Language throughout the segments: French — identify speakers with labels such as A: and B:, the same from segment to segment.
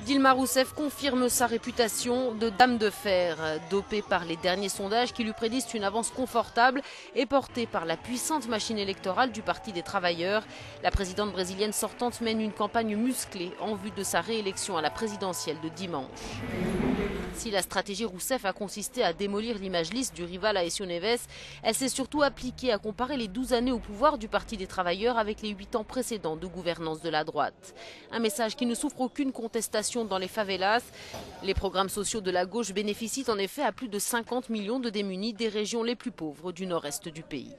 A: Dilma Rousseff confirme sa réputation de dame de fer, dopée par les derniers sondages qui lui prédisent une avance confortable et portée par la puissante machine électorale du Parti des travailleurs. La présidente brésilienne sortante mène une campagne musclée en vue de sa réélection à la présidentielle de dimanche. Si la stratégie Rousseff a consisté à démolir l'image lisse du rival Aécio Neves, elle s'est surtout appliquée à comparer les 12 années au pouvoir du Parti des travailleurs avec les 8 ans précédents de gouvernance de la droite. Un message qui ne souffre aucune contestation dans les favelas. Les programmes sociaux de la gauche bénéficient en effet à plus de 50 millions de démunis des régions les plus pauvres du nord-est du pays.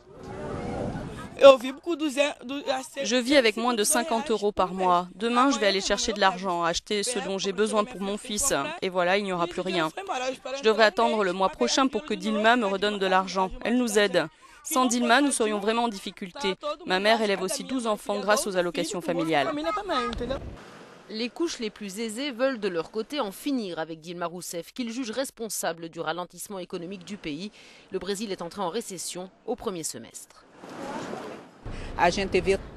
B: Je vis avec moins de 50 € par mois. Demain, je vais aller chercher de l'argent, acheter ce dont j'ai besoin pour mon fils. Et voilà, il n'y aura plus rien. Je devrais attendre le mois prochain pour que Dilma me redonne de l'argent. Elle nous aide. Sans Dilma, nous serions vraiment en difficulté. Ma mère élève aussi 12 enfants grâce aux allocations familiales.
A: Les couches les plus aisées veulent de leur côté en finir avec Dilma Rousseff, qu'ils jugent responsable du ralentissement économique du pays. Le Brésil est entré en récession au premier semestre.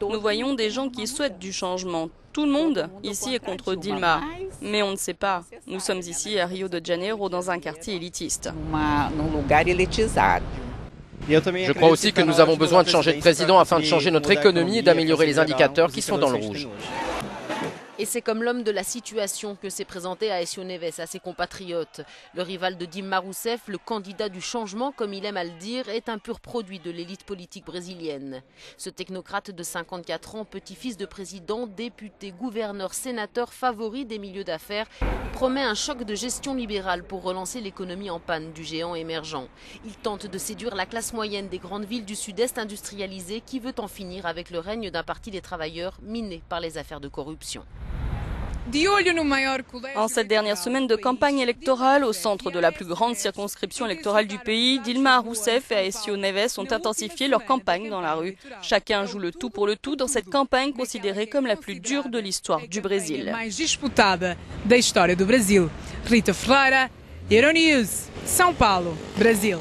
B: Nous voyons des gens qui souhaitent du changement. Tout le monde ici est contre Dilma. Mais on ne sait pas. Nous sommes ici à Rio de Janeiro dans un quartier élitiste.
C: Je crois aussi que nous avons besoin de changer de président afin de changer notre économie et d'améliorer les indicateurs qui sont dans le rouge.
A: Et c'est comme l'homme de la situation que s'est présenté Aécio Neves à ses compatriotes. Le rival de Dilma Rousseff, le candidat du changement, comme il aime à le dire, est un pur produit de l'élite politique brésilienne. Ce technocrate de 54 ans, petit-fils de président, député, gouverneur, sénateur, favori des milieux d'affaires, promet un choc de gestion libérale pour relancer l'économie en panne du géant émergent. Il tente de séduire la classe moyenne des grandes villes du sud-est industrialisées qui veut en finir avec le règne d'un parti des travailleurs miné par les affaires de corruption.
B: En cette dernière semaine de campagne électorale, au centre de la plus grande circonscription électorale du pays, Dilma Rousseff et Aécio Neves ont intensifié leur campagne dans la rue. Chacun joue le tout pour le tout dans cette campagne considérée comme la plus dure de l'histoire du Brésil.
D: Rita Ferreira, Euronews, São Paulo, Brasil.